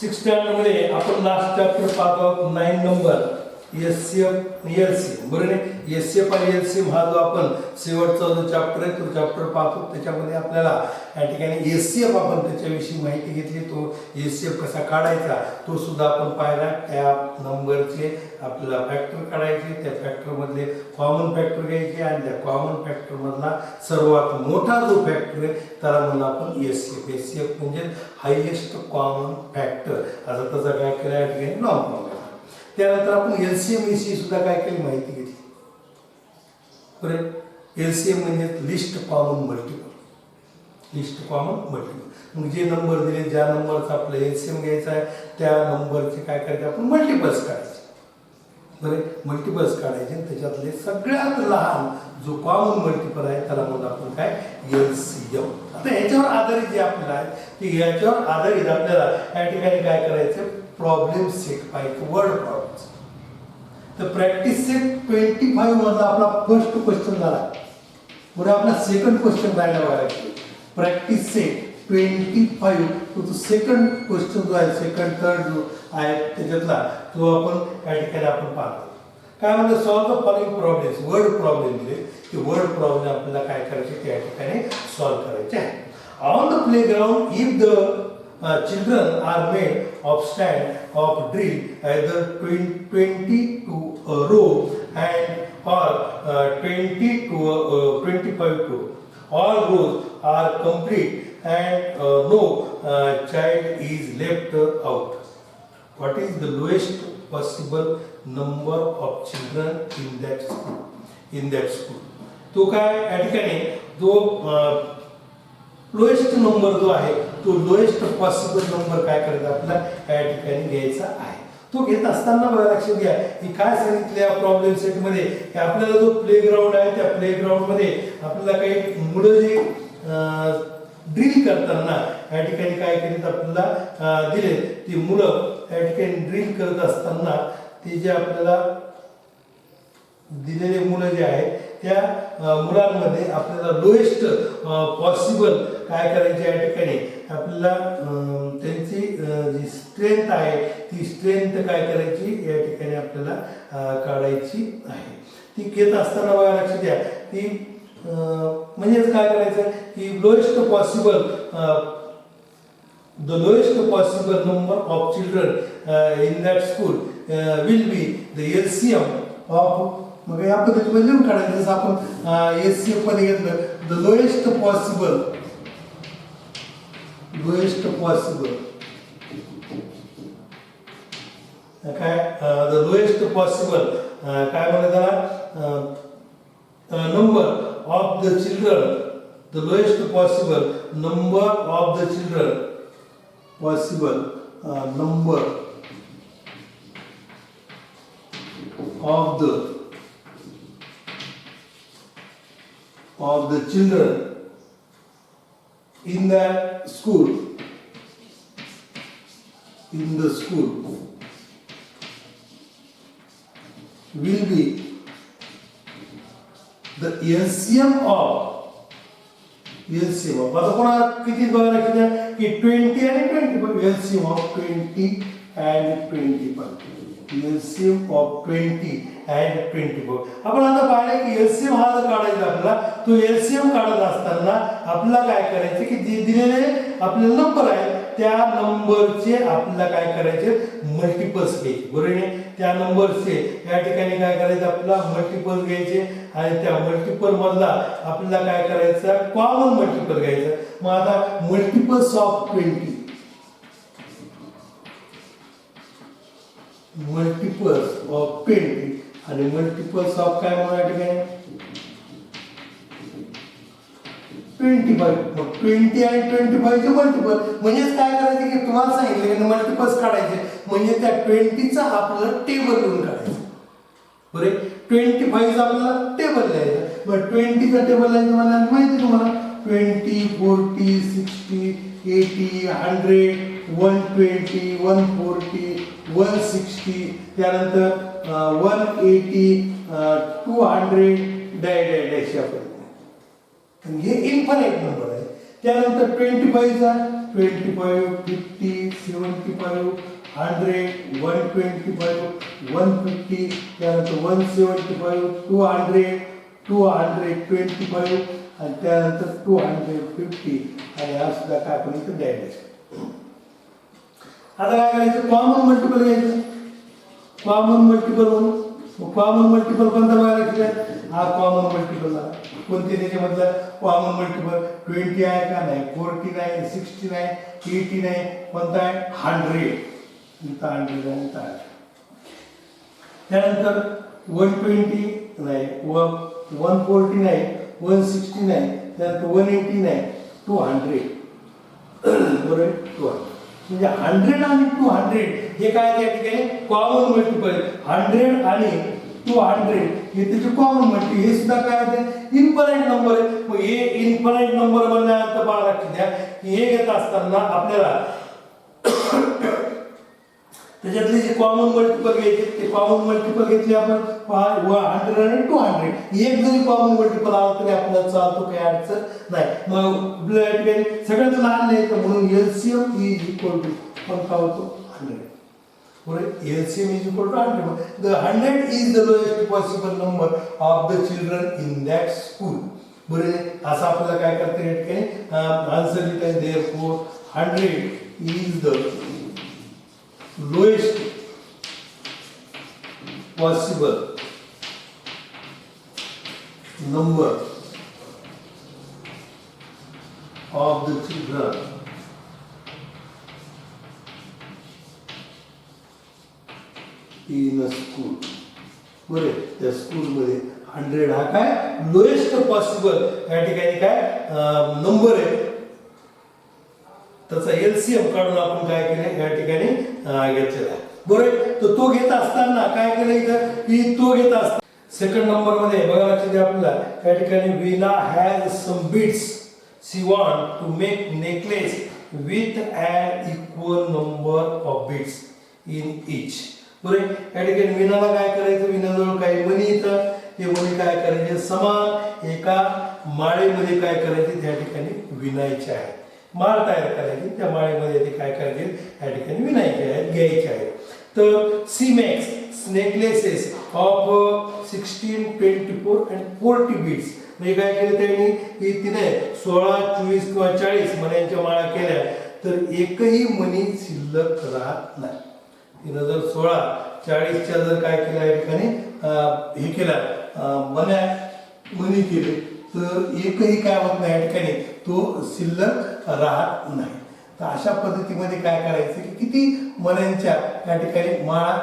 Six standard मध्ये आपण last chapter पाहत आहोत 9 नंबर एससीएफ एलसीएम बरोबर आहे. एससीएफ आणि एलसीएम हा जो आपण शेवटचा जो चॅप्टर आहे तो चॅप्टर पाहतो. त्याच्यामध्ये आपल्याला या ठिकाणी एससीएफ आपण त्याच्याविषयी माहिती घेतली. तो एससीएफ कसा काढायचा तो सुद्धा आपण पाहिला. त्या नंबरचे आपल्याला फॅक्टर काढायचे, त्या फॅक्टर मधले कॉमन फॅक्टर घ्यायचे आणि त्या कॉमन फॅक्टर मधला सर्वात मोठा जो फॅक्टर आहे त्याला म्हणून आपण एससीएफ. एससीएफ म्हणजे हायेस्ट कॉमन फॅक्टर असं त्याचा काय केला या ठिकाणी नाव पाहूया. त्यानंतर आपण एलसीएम विषयी सुद्धा काय केली माहिती घेतली. बरोबर. एलसीएम म्हणजे list common multiple. List common multiple मग जे नंबर दिले ज्या नंबरचा आपला एलसीएम घ्यायचा आहे त्या नंबरचे काय करायचे आपण मल्टिपल्स काढायचे. बरे मल्टिपल्स काढायचे आणि त्याच्यातले सगळ्यात लहान जो कॉमन मल्टिपल आहे त्याला म्हणून आपण काय एलसीएम. आता याच्यावर आधारित जे आपल्याला आहे की याच्यावर आधारित आपल्याला या ठिकाणी काय करायचं प्रॉब्लेम सेट पाहिजे. Word problems. तर प्रॅक्टिस सेट 25 मधला आपला फर्स्ट क्वेश्चन झाला. बरं आपला सेकंड क्वेश्चन राहिला बघा. प्रॅक्टिस सेट 25 तो सेकंड क्वेश्चन जो आहे सेकंड थर्ड जो आहे त्याच्यातला तो आपण या ठिकाणी आपण पाहतो. काय म्हणतो solve the following problems. Word problem दिले की वर्ड प्रॉब्लेम आपल्याला काय करायचे त्या ठिकाणी सॉल्व करायचे आहे. On the playground if the children are made of stand of drill either 20 to a row and or 20 to 25 to all rows are complete and no child is left out. What is the lowest possible number of children in that school? तो काय या ठिकाणी जो lowest number जो आहे तो lowest possible number काय करायचा आपल्याला या ठिकाणी घ्यायचा आहे. तो घेत असताना बघा लक्षात घ्या की काय सांगितलं या प्रॉब्लेम सेट मध्ये की आपल्याला जो प्लेग्राऊंड आहे त्या प्लेग्राऊंड मध्ये आपल्याला काही मुलं जे ड्रिल करताना या ठिकाणी काय करीत आपल्याला दिले ती मुलं या ठिकाणी ड्रिल करत असताना ते जे आपल्याला दिलेले मुलं जे आहेत त्या मुलांमध्ये आपल्याला लोएस्ट पॉसिबल काय करायचे या ठिकाणी आपल्याला त्यांची जी स्ट्रेंथ आहे ती स्ट्रेंथ काय करायची या ठिकाणी आपल्याला काढायची आहे. ती घेत असताना बघा लक्षात द्या की म्हणजेच काय करायचं की lowest possible the lowest possible number of children in that school will be the LCM of मग या पद्धतीने लिहून काढायचं. जसं आपण एससीएफ मध्ये घेतलं द लोएस्ट पॉसिबल काय द लोएस्ट पॉसिबल काय म्हणतात त्याला number of the children. The lowest possible number of the children possible number of the children in the school will be the LCM of आता कोणा किती बघायला किती की 20 आणि 25 LCM of 20 and 25 LCM of 20 and 25. आपण आता पाहिलं की एलसीएम हा जर काढायचा आपल्याला तो एलसीएम काढत असताना आपल्याला काय करायचे की जे दिलेले आपले नंबर आहे त्या नंबरचे आपल्याला काय करायचे मल्टिपल्स घ्यायचे. बरोबर. त्या नंबरचे या ठिकाणी काय करायचं आपल्याला मल्टिपल्स घ्यायचे आणि त्या मल्टिपल मधला आपल्याला काय करायचं कॉमन मल्टिपल घ्यायचं. मग आता मल्टिपल्स ऑफ 20 मल्टिपल्स ऑफ 20 आणि मल्टिपल्स ऑफ काय म्हणा या ठिकाणी 25. मग 20 आणि 25 चे मल्टिपल म्हणजेच काय करायचं की तुम्हाला सांगितलं की मल्टिपल्स काढायचे म्हणजे त्या 20 चा आपल्याला टेबल लिहून काढायचं. बरोबर. 25 आपल्याला टेबल लिहायचं. मग 20 चा टेबल लिहायचं मला माहिती तुम्हाला 20 40 60 80 100 120 140 160 त्यानंतर 180 200 डॅश आपण हे इन्फायनाइट नंबर आहे. त्यानंतर 25 चा 25 50 75 100 125 150 त्यानंतर 175 200 225 आणि त्यानंतर 250 आणि हा सुद्धा काय आपण इथं द्यायला. आता काय करायचं कॉमन मल्टिपल घ्यायचं. कॉमन मल्टिपल म्हणून कॉमन मल्टिपल कोणता बघायला लागेल. हा कॉमन मल्टिपल कोणते त्याच्यामधलं कॉमन मल्टिपल 20 आहे का नाही 49 69 89 कोणता आहे 100 इथं 100 आणि इथं 100. त्यानंतर 120 नाही 149 169 त्यानंतर 189 200 बरोबर 200 म्हणजे 100 आणि 200 हे काय त्या ठिकाणी कॉमन मल्टिपल 100 आणि 200 हे त्याचे कॉमन मल्टिपल. हे सुद्धा काय आहे इन्फायनाइट नंबर आहे. मग हे इन्फायनाइट नंबर बनल्यानंतर बघा लक्षात द्या हे घेत असताना आपल्याला त्याच्यातले जे कॉमन मल्टिपल घ्यायचे ते कॉमन मल्टिपल घेतले आपण 100 आणि 200. एक जरी कॉमन मल्टिपल आला तरी आपल्याला चालतो काही अडचण नाही. मग सगळ्यात लहान लिहायचं म्हणून LCM इज इक्वल टू कोणता होतो 100 बरोबर. LCM is equal to 100. The 100 is the lowest possible number of the children in that school बरोबर. असं आपल्याला काय करता या ठिकाणी आन्सर लिहिता येईल. Therefore 100 is the lowest possible number of the children in a school बरे त्या स्कूल मध्ये 100 हा काय लोएस्ट पॉसिबल या ठिकाणी काय नंबर आहे. त्याचा LCM काढून आपण काय केलं या ठिकाणी घेतलेला आहे बरोबर. तो घेत असताना काय केलं इथं की तो घेत असताना सेकंड नंबर मध्ये बघा लक्षात द्या आपल्याला या ठिकाणी Veena has some beads she want to make necklace with an equal number of beads in each बरोबर. या ठिकाणी वीणाला काय करायचं वीणाजवळ काही मणी येतं ते मणी काय करायचे समान एका माळेमध्ये काय करायचे त्या ठिकाणी विणायचे आहे. माळ तयार करायची त्या माळेमध्ये ते काय करायचे या ठिकाणी विणायचे आहेत घ्यायचे आहेत. तर she makes necklaces of 16 24 and 40 beads म्हणजे काय केलं त्यांनी की तिने 16 24 किंवा 40 मण्यांच्या माळा केल्या तर एकही मणी शिल्लक राहत नाही. तिनं जर 16 40च्या जर काय केलं या ठिकाणी हे केलं मणी केले तर एकही काय होत नाही या ठिकाणी तो शिल्लक राहत नाही. तर अशा पद्धतीमध्ये काय करायचं की किती मण्यांच्या या ठिकाणी माळा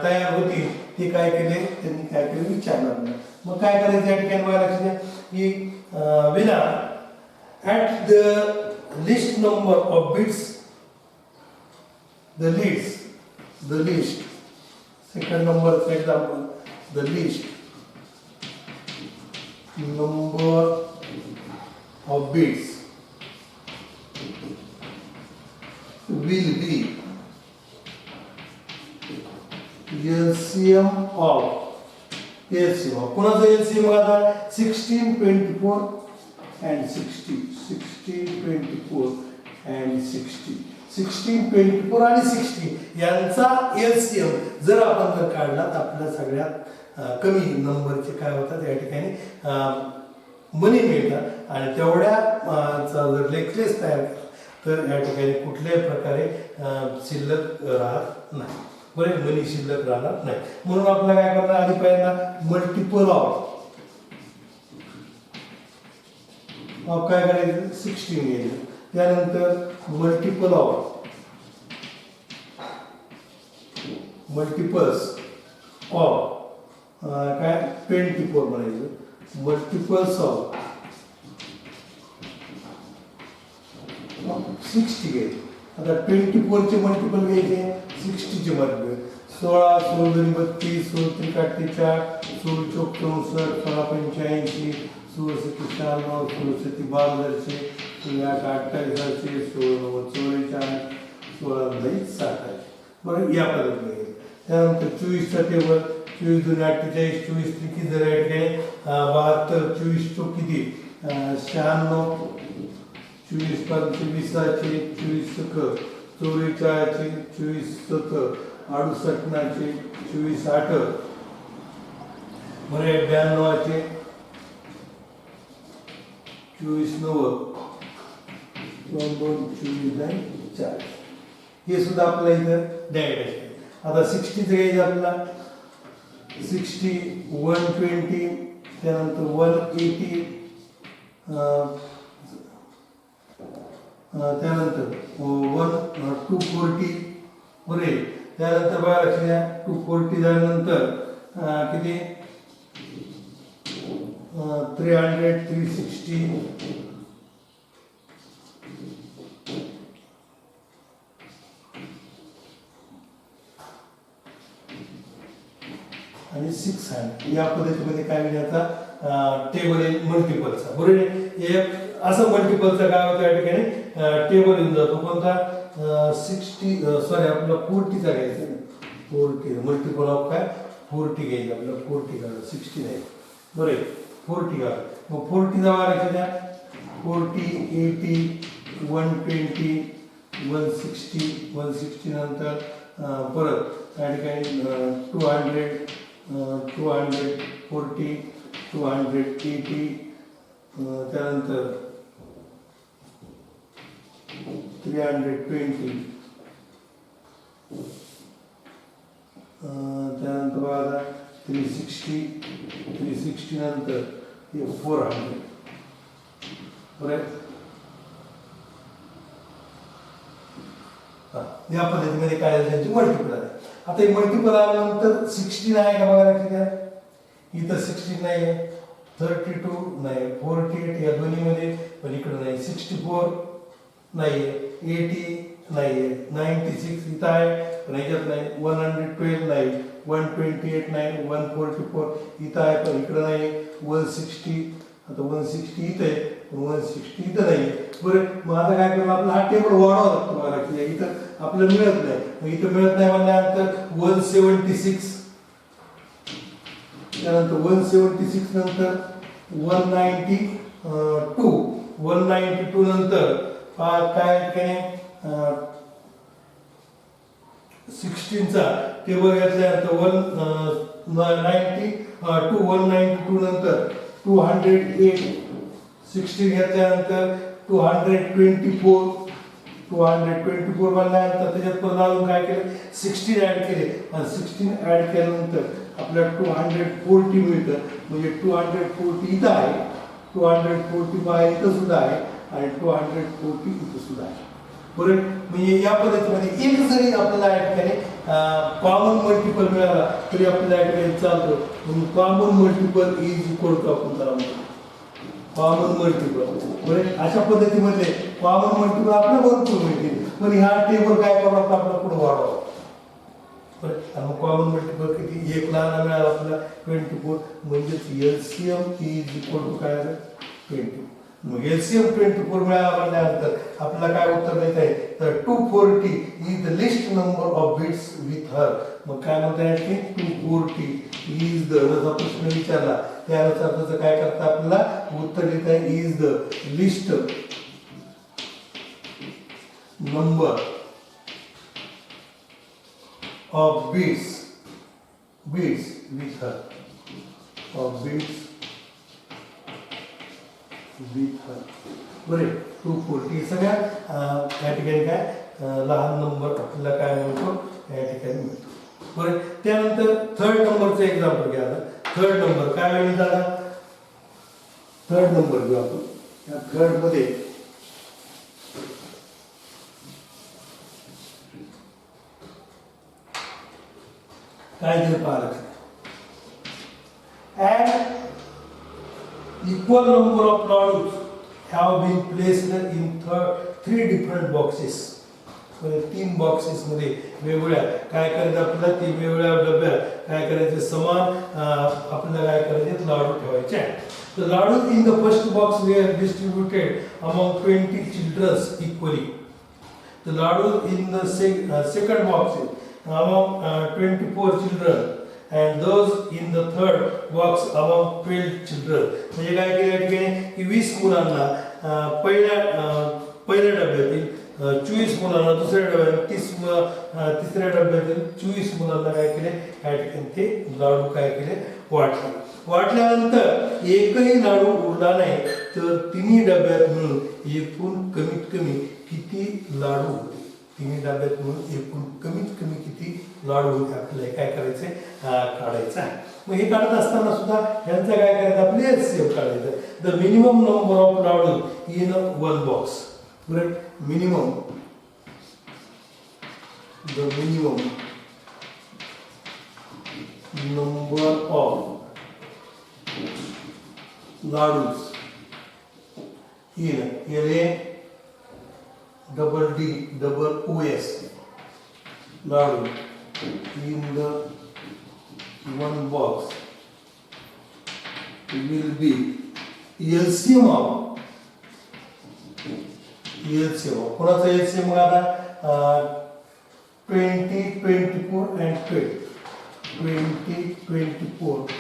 तयार होती ते काय केले त्यांनी काय केले विचारणार नाही. मग काय करायचं या ठिकाणी बघा लक्षात द्या की Veena at the list number of bits the list second नंबरचं example the list number of bits will be LCM of कोणाचं LCM आता 16 24 and 60 16 24 and 60 16 24 आणि 60 यांचा LCM जर आपण जर काढला तर आपल्या सगळ्यात कमी नंबरचे काय होतात या ठिकाणी मनी मिळतात आणि तेवढ्या जर नेकलेस तयार केला तर या ठिकाणी कुठल्याही प्रकारे शिल्लक राहत नाही बरे मनी शिल्लक राहणार नाही. म्हणून आपल्याला काय करणार आधी पहिल्यांदा मल्टिपल ऑफ काय करायचं 16 घ्यायचं त्यानंतर मल्टिपल्स ऑफ काय 24 म्हणायचं मल्टिपल्स ऑफ 60 घ्यायचे. आता 24 चे मल्टिपल घ्यायचे 60 चे मल्टिपल 16 16 32 16 43 16 64 16 85 16 96 16 72 16 48 16 44 16 बरं या पद्धतीने. त्यानंतर 24 चा टेबल 24 2 48 24 किती जर या ठिकाणी 72 24 चौक किती 96 24 5 20 24 24 44चे 24 68चे 24 बरे 92चे 24 90 2 24 आणि 4 हे सुद्धा आपल्याला इथं द्यायला आहे. आता 60चं घ्यायचं आपल्याला 60 120 त्यानंतर 180 त्यानंतर 240 बरे त्यानंतर बघा लक्ष द्या 240 झाल्यानंतर किती 300 360 आणि 600 या पद्धतीमध्ये काय मिळायचा टेबल आहे मल्टिपलचा बरोबर आहे. एक असं मल्टिपलचा काय होतं या ठिकाणी टेबल येऊन जातो कोणता 60 सॉरी आपला 40चा घ्यायचा 40 मल्टिपल ऑफ काय 40 घ्यायचं आपल्याला 40 काढा 60 नाही बरोबर आहे 40 काढा मग 40चा वारायचा द्या 40 80 120 160 160 नंतर परत या ठिकाणी 200 240 280 त्यानंतर 320 त्यानंतर बघा 360 नंतर 400 बरं या पद्धतीमध्ये काय त्यांची मल्टिपल आहे. आता हे मल्टिपल आल्यानंतर 16 आहे का बघा लक्षात घ्या इथं 16 नाही आहे 32 नाही 48 या दोन्हीमध्ये पण इकडं नाही 64 नाही 80 नाही 96 इथं आहे पण ह्याच्यात नाही 112 नाही 128 नाही 144 इथं आहे पण इकडं नाही 160 आता 160 इथं आहे पण 160 इथं नाही बरं मग आता काय करणार आपला हा टेबल वाढवावा लागतो बघा लक्षात घ्या इथं आपल्याला मिळत नाही मग इथं मिळत नाही म्हणल्यानंतर 176 त्यानंतर 176 नंतर 192 नंतर काय काय 16चा टेबल घेतल्यानंतर 192 नंतर 208 16 घेतल्यानंतर 224 म्हणल्यानंतर त्याच्यात परत अजून काय केलं 16 ऍड केले आणि 16 ऍड केल्यानंतर आपल्याला 240 मिळतं म्हणजे 240 इथं आहे 240 बाहेर इथं सुद्धा आहे आणि 240 इथं सुद्धा आहे बरोबर म्हणजे या पद्धतीमध्ये एक जरी आपल्याला या ठिकाणी कॉमन मल्टिपल मिळाला तरी आपल्याला या ठिकाणी चालतो म्हणून common multiple is equal to आपण त्याला म्हणतो कॉमन मल्टिपल बरोबर अशा पद्धतीमध्ये कॉमन मल्टिपल आपल्याला भरपूर मिळतील पण ह्या टेबल काय करावं आपल्याला पुढे वाढवावं बरं मग कॉमन मल्टिपल किती एक लहान मिळाला आपल्याला 24 म्हणजेच एलसीएम इज इक्वल टू काय आलं 20 मग एलसीएम 24 मिळाला म्हणल्यानंतर आपल्याला काय उत्तर देत आहे तर 240 is the list number of bits with her मग काय म्हणता येईल की 240 इज द जसा प्रश्न विचारला त्यानुसार त्याचं काय करता आपल्याला उत्तर देत आहे is the list number of bits with her of bits with her बरे 240 सगळ्या या ठिकाणी काय लहान नंबर आपल्याला काय मिळतो या ठिकाणी मिळतो बरं त्यानंतर थर्ड नंबरचं एक्झाम्पल घ्या थर्ड नंबर काय वेळी झाला थर्ड नंबर घेऊ आपण या थर्ड मध्ये काय दिलं पाहिलं equal number of products have been placed in three different boxes. तीन बॉक्सेस मध्ये वेगवेगळ्या काय करायचं आपल्याला तीन वेगवेगळ्या डब्यात काय करायचं समान आपल्याला काय करायचे लाडू ठेवायचे The ladus in the first box were distributed among 20 children equally. The ladus in the second box among 24 children and those in the third box among 12 children. म्हणजे काय केलं की 20 मुलांना पहिल्या डब्यातील 24 मुलांना दुसऱ्या डब्यात तिसऱ्या डब्यातील 24 मुलांना काय केले या ठिकाणी ते लाडू काय केले वाटल्यानंतर एकही लाडू उरला नाही तर तिन्ही डब्यात मिळून एकूण कमीत कमी किती लाडू होते तिन्ही डब्यात मिळून एकूण कमीत कमी किती लाडू होते आपल्याला काय करायचंय काढायचं आहे मग हे काढत असताना सुद्धा यांचं काय करायचं आपले एलसीएम काढायचं the minimum number of laddu in one box बरोबर minimum the minimum number of laddoos in LA double D double OS laddu in the one box will be LCM of कोणाचा LCM आता 20, 24 and 12 20, 24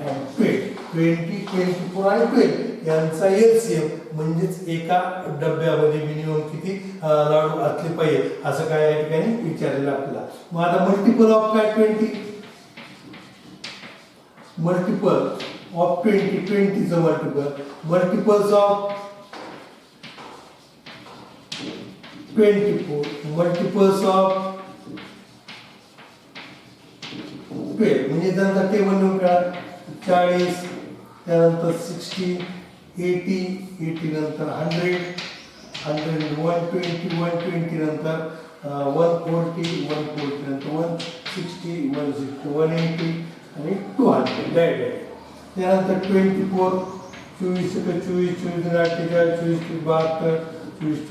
and 12 20, 24 आणि 12 यांचा एलसीएम म्हणजेच एका डब्यामध्ये minimum किती लाडू असले पाहिजे असं काय या ठिकाणी विचारलेलं आपल्याला मग आता मल्टिपल ऑफ काय 20 मल्टिपल ऑफ 20 20 चं मल्टिपल्स ऑफ 24 मल्टिपल्स ऑफ 12 म्हणजे त्यांचा टेबल लिहून काढा 40 त्यानंतर 60 80 80 नंतर 100 100 120 120 नंतर 140 140 नंतर 160 160 180 आणि 200 त्यानंतर 24 24 24 24 72 24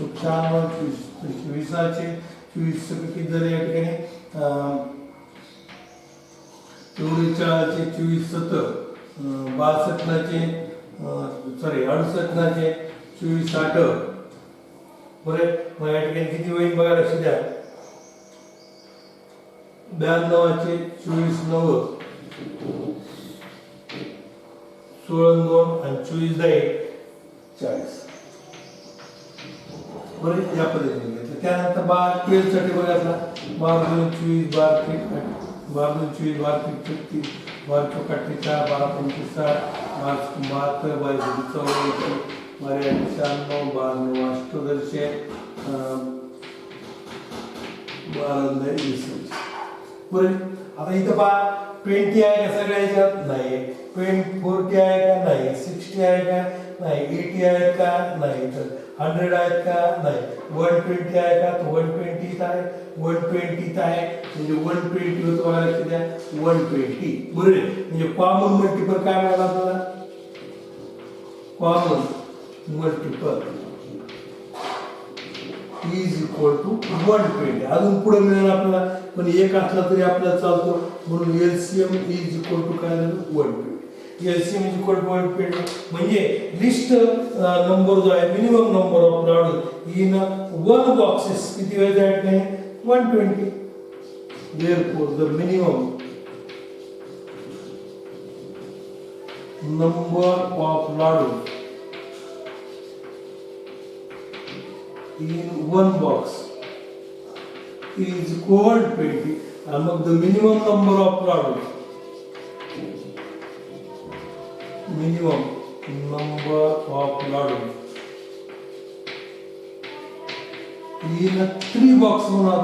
94 24 किती झाले या ठिकाणी 44 24 7 62 नाचे सॉरी 68 नाचे 24 8 बरं मग या ठिकाणी किती होईल बघा लक्ष द्या 92 24 9 16 2 आणि 24 10 40 बरं या पद्धतीने घेतलं त्यानंतर 12 साठी बघा 12 24 12 24 12 36 12 34 12 35 12 72 12 94 12 अष्टोदरशे 12 20 बरं आता इथं 20 आहे का सगळ्या ह्याच्यात नाही 40 आहे का नाही 60 आहे का नाही 80 आहे का नाही तर 100 आहेत का नाही 120 आहे का तो 120 आहे 120 आहे म्हणजे 120 होतं बघा लक्ष द्या 120 बरोबर म्हणजे कॉमन मल्टिपल काय मिळाला आपल्याला common multiple is equal to 120 अजून पुढे मिळेल आपल्याला पण एक असला तरी आपल्याला चालतो म्हणून एलसीएम इज इक्वल टू काय झालं 120 एलसीएम इज इक्वल टू 120 म्हणजे लिस्ट नंबर जो आहे minimum number of laddu in one boxes किती वेळ त्या ठिकाणी 120 therefore the minimum number of laddu in one box is equal to 20 and the minimum number of laddu minimum number of laddu in 3 box होणार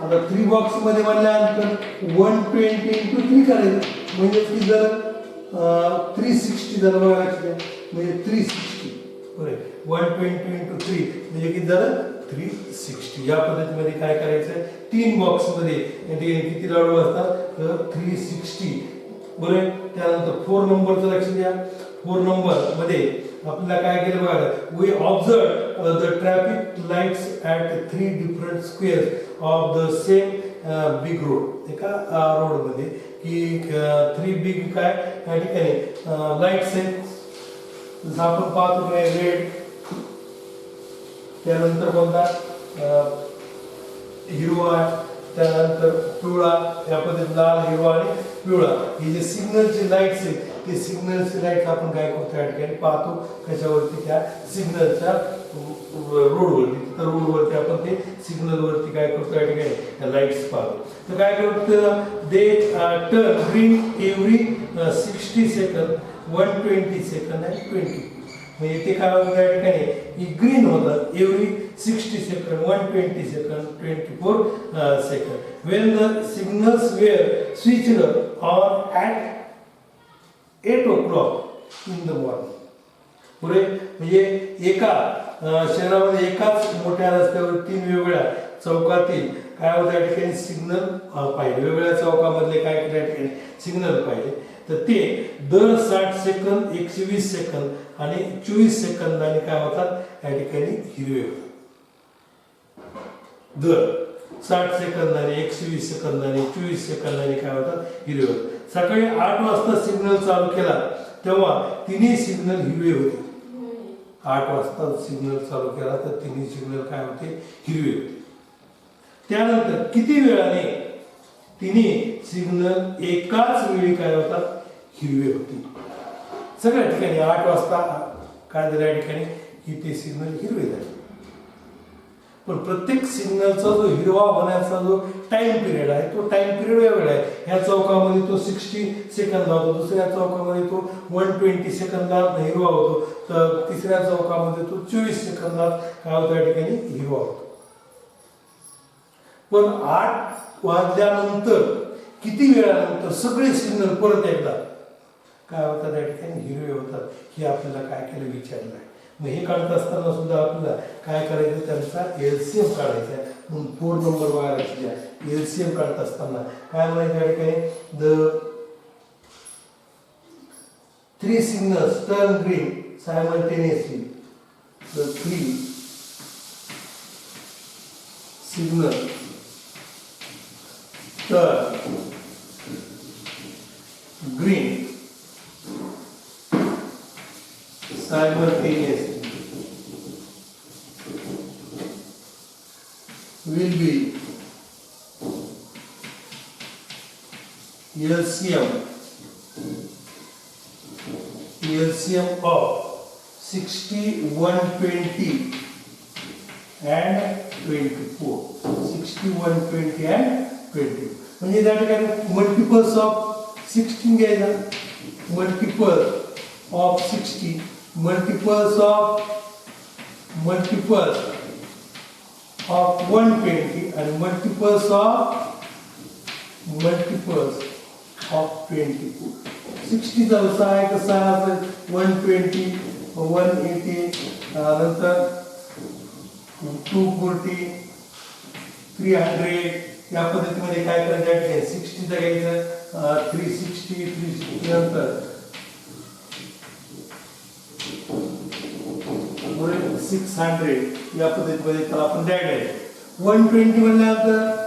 आता 3 box मध्ये म्हणल्यानंतर 120 into 3 करायचं म्हणजे किती झालं 360 झालं बघा म्हणजे 360 बरोबर 120 into 3 म्हणजे किती झालं 360 या पद्धतीमध्ये काय करायचं 3 बॉक्स मध्ये किती लाडू असतात तर 360 बरोबर त्यानंतर 4 नंबरचं लक्ष द्या 4 नंबर मध्ये आपल्याला काय केलं बघा we observe the traffic lights at 3 different squares of the same big road एका रोड मध्ये की 3 बिग काय या ठिकाणी लाईट्स आहेत जसं आपण पाहतो रेड त्यानंतर कोणता हिरवा त्यानंतर पिवळा या पद्धतीने लाल हिरवा आणि पिवळा हे जे सिग्नलचे लाईट्स आहेत ते सिग्नलचे लाईट्स आपण काय करतो या ठिकाणी पाहतो कशावरती त्या सिग्नलच्या रोडवरती, तर रोडवरती आपण ते सिग्नलवरती काय करतो या ठिकाणी लाईट्स पाहतो. तर काय करतो, they turn green every 60 second, 120 second and 20. म्हणजे ते काय होतं या ठिकाणी ग्रीन होतात every 60 second, 120 second, 24 second. When the signals were switched on at 8 o'clock in the morning. पुढे म्हणजे एका शहरामध्ये एकाच मोठ्या रस्त्यावर 3 वेगवेगळ्या चौकातील काय होतं या ठिकाणी सिग्नल पाहिले, वेगवेगळ्या चौकामधले काय केलं या ठिकाणी सिग्नल पाहिले. तर ते दर 60 सेकंद, 120 सेकंद आणि 24 सेकंदाने काय होतात या ठिकाणी हिरवे होतात. दर 60 सेकंदाने, 120 सेकंदाने, 24 सेकंदाने काय होतात हिरवे होतात. सकाळी 8 वाजता सिग्नल चालू केला तेव्हा तिन्ही सिग्नल हिरवे होते. 8 वाजता सिग्नल चालू केला तर तिन्ही सिग्नल काय होते हिरवे होते. त्यानंतर किती वेळाने तिन्ही सिग्नल एकाच वेळी काय होतात हिरवे होते. सगळ्या ठिकाणी 8 वाजता काय झालं या ठिकाणी की ते सिग्नल हिरवे झाले. पण प्रत्येक सिग्नलचा जो हिरवा होण्याचा जो टाइम पिरियड आहे तो टाइम पिरियड वेगळा आहे. ह्या चौकामध्ये तो 60 सेकंद होतो, दुसऱ्या चौकामध्ये तो 120 सेकंदात हिरवा होतो, तर तिसऱ्या चौकामध्ये तो 24 सेकंदात काय होतो या ठिकाणी हिरवा होतो. पण 8 वाजल्यानंतर किती वेळानंतर सगळे सिग्नल परत एकदा काय होतात या ठिकाणी हिरवे होतात. हे आपल्याला काय केलं विचारलं आहे. मग हे काढत असताना सुद्धा आपल्याला काय करायचं, त्यांचा एलसीएम काढायचा आहे. म्हणून 4 नंबर वायरच्या एलसीएम काढत असताना काय म्हणायचं या ठिकाणी, the 3 signals turn green simultaneously. The 3 signals turn green simultaneously will be LCM of 60, 120 and 24. 60, 120 and 20. म्हणजे त्या ठिकाणी मल्टिपल्स ऑफ 16 घ्यायचा, मल्टिपल ऑफ 60, मल्टिपल्स ऑफ 120 आणि मल्टिपल्स ऑफ 24. 60 चा सहायक कसा असेल 120, 180, नंतर 240, 300 या पद्धतीमध्ये काय करायचं, 60 चा घ्यायचं, 360 नंतर 600 या पद्धतीमध्ये त्याला आपण डायड आहे. 120 म्हणल्यानंतर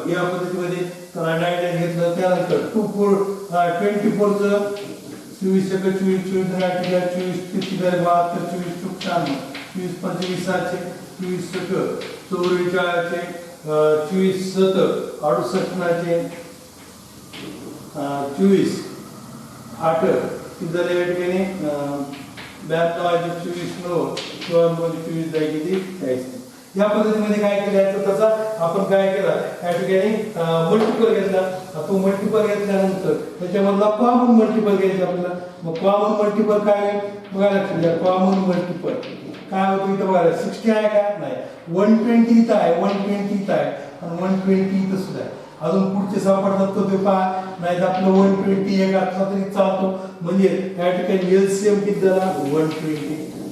या पद्धतीमध्ये त्याला डायड घेतलं. त्यानंतर 24 चं 24 एक 24, 24 8 24, 32 72, 24 94, 24 25 7, 24 44, 44, 24 7, 68, 24 8 तिथं या ठिकाणी 92, 24 9, 24 जाय किती 40. या पद्धतीमध्ये काय केलं त्याचा आपण काय केला या ठिकाणी मल्टिपल घेतला. तो मल्टिपल घेतल्यानंतर त्याच्यामधला कॉमन मल्टिपल घ्यायचा आपल्याला. मग कॉमन मल्टिपल काय आहे बघा, लक्षात घ्या. कॉमन मल्टिपल काय होतं इथं बघा, 60 आहे का नाही, 120 इथं आहे, 120 इथं आहे आणि 120 इथं सुद्धा आहे. अजून पुढचे सापडतात तो ते पहा, नाही तर आपलं 120 एक असला तरी चालतो. म्हणजे या ठिकाणी एलसीएम किती झाला 120,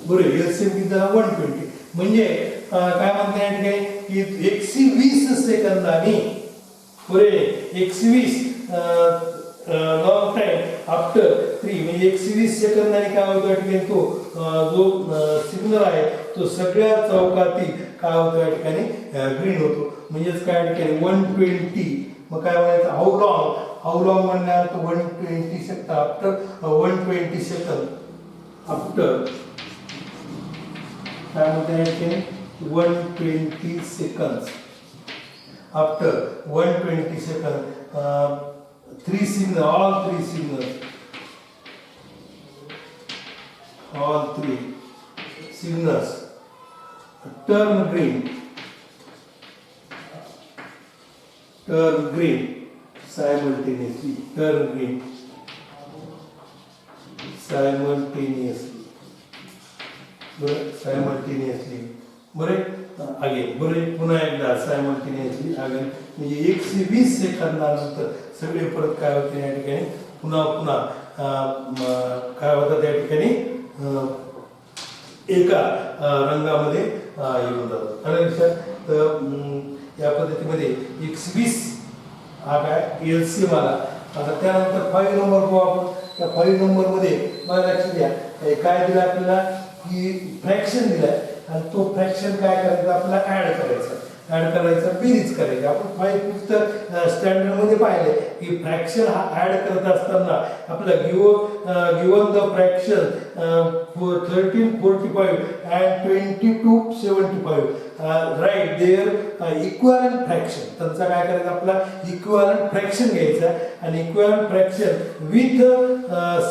बरोबर. एलसीएम किती झाला 120. म्हणजे काय म्हणते या ठिकाणी की 120 सेकंदांनी पुरे 120 लॉंग टाइम आफ्टर 3 म्हणजे 120 सेकंदांनी काय होतं या ठिकाणी तो जो सिग्नल आहे तो सगळ्या चौकातील काय होतं या ठिकाणी ग्रीन होतो. म्हणजेच काय या ठिकाणी 120. मग काय म्हणायचं हाऊ लॉंग म्हणल्यानंतर 120 सेकंद आफ्टर 120 सेकंद आफ्टर काय म्हणते 120 seconds. After 120 seconds, three signals, all three signals turn green simultaneously, बरे अगेन बरे पुन्हा एकदा सायमल्टेनियसली अगेन म्हणजे 120 सेकंदानंतर सगळे परत काय होते या ठिकाणी पुन्हा काय होतं त्या ठिकाणी एका रंगामध्ये येऊन जातात. आणि तर या पद्धतीमध्ये 120 हा काय एलसीएम आला. आता त्यानंतर 5 नंबर पाहू आपण. त्या 5 नंबरमध्ये मला लक्षात द्या काय दिलं आपल्याला की फ्रॅक्शन दिलाय आणि तो फ्रॅक्शन काय करायचा आपल्याला ऍड करायचा बेरीज करायची. आपण 5th स्टँडर्ड मध्ये पाहिले की फ्रॅक्शन हा ऍड करत असताना आपल्याला given the fraction 1345 and 2275 write their equivalent fraction. त्यांचा काय करायचं आपला इक्विव्हॅलंट फ्रॅक्शन घ्यायचा आणि equivalent fraction with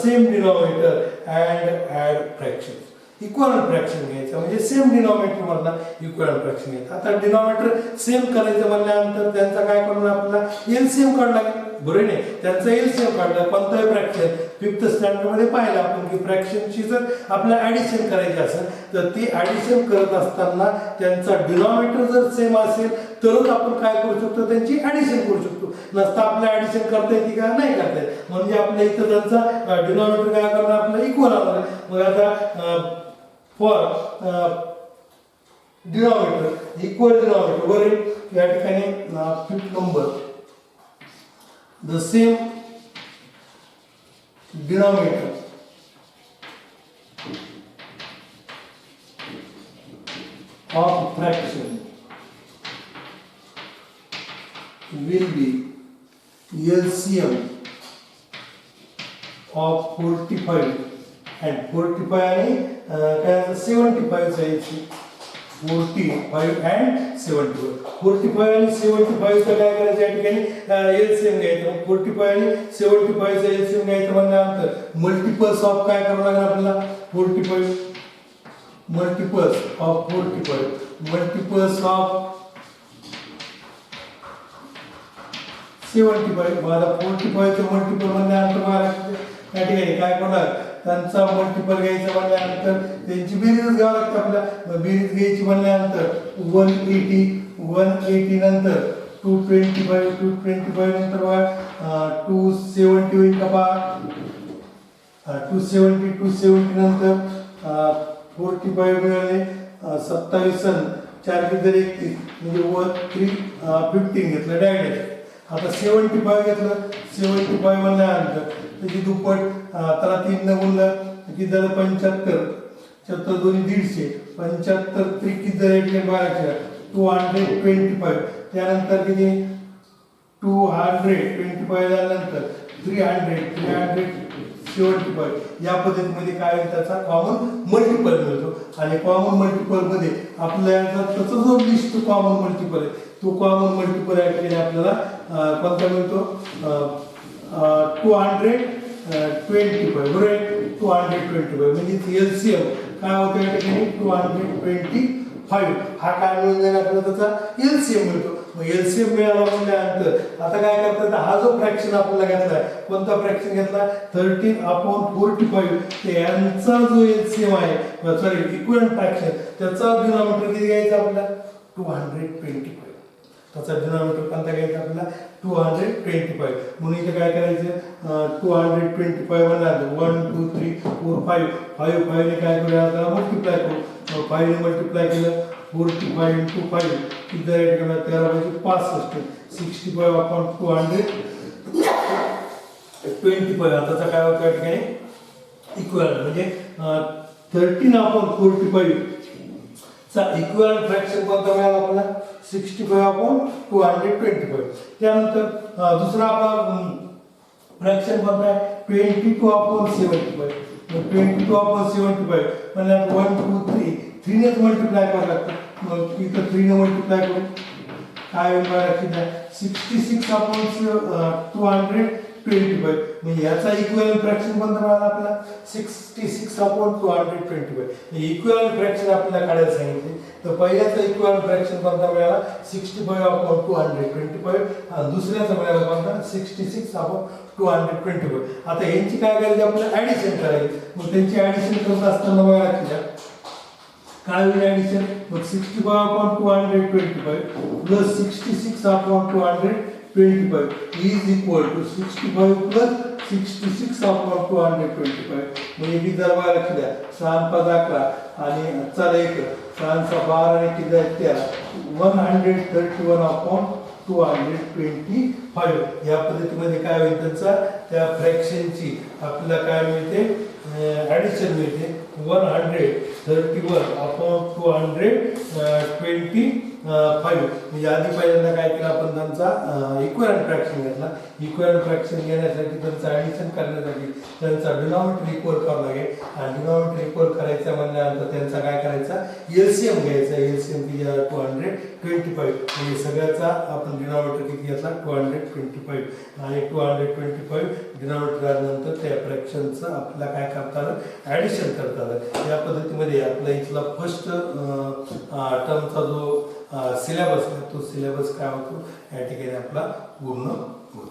same denominator and add fraction. Equivalent fraction घ्यायचं म्हणजे सेम डिनॉमिनेटर मधला इक्विव्हॅलंट फ्रॅक्शन घ्यायचं. आता डिनॉमिनेटर सेम करायचं म्हणल्यानंतर त्यांचा काय करून आपल्याला एलसीएम काढला बरोबर नाही. त्यांचा एलसीएम काढला कोणताही फ्रॅक्शन 5th स्टँडर्ड मध्ये पाहिलं आपण की फ्रॅक्शनची जर आपल्याला ऍडिशन करायची असेल तर ती ऍडिशन करत असताना त्यांचा डिनॉमिनेटर जर सेम असेल तरच आपण काय करू शकतो त्यांची ऍडिशन करू शकतो. नसता आपल्याला ऍडिशन करता येते का नाही करता येत. म्हणजे आपल्या इथं त्यांचा डिनॉमिनेटर काय करणार आपल्याला इक्वल आला. मग आता फॉर डिनॉमिनेटर इक्वल डिनॉमिनेटर बरोबर या ठिकाणी 5th number the same denominator of fraction will be LCM of 45 and 45 आणि काय 75 चा LCM 45 and 75 45 आणि 75 चा काय करायचं या ठिकाणी एलसीएम घ्यायचं. 45 आणि 75 चा एलसीएम घ्यायचं म्हणल्यानंतर मल्टिपल्स ऑफ काय करावं लागेल आपल्याला 45 multiples of 45 multiples of 75 मला 45 चे मल्टिपल म्हणल्यानंतर मला या ठिकाणी काय करणार त्यांचा मल्टिपल घ्यायचा म्हणल्यानंतर त्यांची बेरीज घ्यावी लागते आपल्याला. बेरीज घ्यायची म्हणल्यानंतर 180 नंतर 225 नंतर 270 होईल का पहा 270 नंतर 45 मिळाले 27 4 किती 31 म्हणजे 15 घेतलं डायरेक्ट. आता 75 घेतलं 75 म्हणल्यानंतर त्याची दुप्पट त्याला 3 ने गुणलं किती झालं 75 74 दोन्ही 150 75 किती झालं 225 त्यानंतर किती 225 झाल्यानंतर 375 या पद्धतीमध्ये काय त्याचा कॉमन मल्टिपल मिळतो. आणि कॉमन मल्टिपल मध्ये आपल्याला त्याचा जो लिस्ट कॉमन मल्टिपल आहे तो कॉमन मल्टिपल या ठिकाणी आपल्याला कोणता मिळतो 225 बरोबर आहे. 225 म्हणजे एलसीएम काय होतं या ठिकाणी 225 हा काय मिळून जाईल आपल्याला त्याचा एलसीएम मिळतो. मग एलसीएम मिळाला म्हणल्यानंतर आता काय करतात हा जो फ्रॅक्शन आपल्याला घेतलाय कोणता फ्रॅक्शन घेतला 13/45 यांचा जो एलसीएम आहे सॉरी इक्विव्हॅलंट फ्रॅक्शन त्याचा डिनॉमिनेटर किती घ्यायचा आपल्याला 225 त्याचा डिनॉमिनेटर कोणता घ्यायचा आपल्याला 225 म्हणून इथे काय करायचं 225 म्हणला 1 2 3 4 5 ने काय करूया आता मल्टिप्लाय करू 5 ने मल्टिप्लाय केलं 45 into 5 किती झाले 13/65 65 upon 225 आताचा काय होतं या ठिकाणी इक्विव्हॅलंट म्हणजे 13/45 चा इक्विव्हॅलंट फ्रॅक्शन कोणता मिळाला आपल्याला 65/225. त्यानंतर दुसरा आपला फ्रॅक्शन कोणता आहे 22/75 22/75 म्हणजे 1 2 3 3नेच मल्टिप्लाय करावं लागतं. मग इथं 3ने मल्टिप्लाय करू काय होईल बघा लक्षात घ्या. 66 अपॉन 225. म्हणजे याचा इक्विव्हॅलेंट फ्रॅक्शन कोणता मिळाला आपल्याला 66 अपॉन 225. इक्विव्हॅलेंट फ्रॅक्शन आपल्याला काढायला सांगितले. तर पहिल्याचा इक्विव्हॅलेंट फ्रॅक्शन कोणता मिळाला 65 अपॉन 225 आणि दुसऱ्याचा मिळाला कोणता 66 अपॉन 225. आता यांची काय करायची आपल्याला ऍडिशन करायची. मग त्यांची ऍडिशन करत असताना बघा लक्षात घ्या काय होईल ऍडिशन. मग 65 upon 225 plus 66 upon 225 is equal to 65 plus 66 upon 225. म्हणजे मी जर बघा लक्षात द्या 6 5 11 आणि चला एक 6 12 आणि किती 13 131 अपॉन 225. या पद्धतीमध्ये काय होईल त्यांचा त्या फ्रॅक्शनची आपल्याला काय मिळते ऍडिशन मिळते 131 अपॉन 225. म्हणजे आधी पहिल्यांदा काय केलं आपण त्यांचा इक्विव्हॅलेंट फ्रॅक्शन घेतला. इक्विव्हॅलेंट फ्रॅक्शन घेण्यासाठी त्यांचं ऍडिशन करण्यासाठी त्यांचा डिनॉमिनेटर इक्वल करावा लागेल आणि डिनॉमिनेटर इक्वल करायचा म्हणल्यानंतर त्यांचा काय करायचा एलसीएम घ्यायचा. एलसीएम किती 225. म्हणजे सगळ्याचा आपण डिनॉमिनेटर किती घेतला 225 आणि 225 डिनॉमिनेटर आल्यानंतर त्या फ्रॅक्शनचं आपल्याला काय करता आलं ऍडिशन करता आलं. या पद्धतीमध्ये आपला इथला फर्स्ट टर्मचा जो सिलेबस आहे तो सिलेबस काय होतो या ठिकाणी आपला पूर्ण होतो.